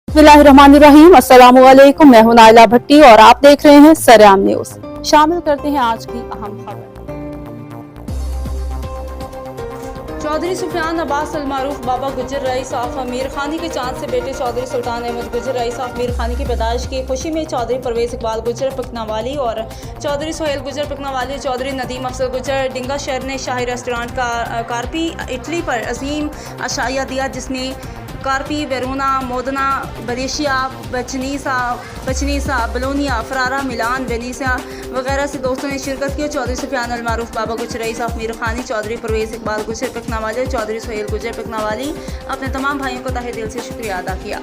बिस्मिल्लाहिर्रहमानिर्रहीम, अस्सलामुअलैकुम। मैं हूं नाइला भट्टी और आप देख रहे हैं सरेआम न्यूज। शामिल करते हैं आज की अहम खबर। चौधरी सुफियान अब्बास अल मारूफ बाबा गुजर रईस ऑफ अमीर खानी के चांद से बेटे चौधरी सुल्तान अहमद गुजर रईस ऑफ अमीर खानी की पैदाइश की खुशी में चौधरी परवेज इकबाल गुजर पकनावाली और चौधरी सोहेल गुजर पकनावाली, चौधरी नदीम अफजल गुजर डिंगा शहर ने शाही रेस्टोरेंट का कार्पी इटली पर अजीम अशाया दिया, जिसने कार्पी, वेरोना, मोदना, बरेशिया, बचनीसा, बलोनिया, फरारा, मिलान, वेनिसिया वगैरह से दोस्तों ने शिरकत की। चौधरी सुफियान अल मारूफ बाबा गुजर रईस ऑफ अमीर खानी, चौधरी परवेज इकबाल गुजर पकनावाली, चौधरी सोहेल गुजर पकनावाली अपने तमाम भाइयों को तहे दिल से शुक्रिया अदा किया।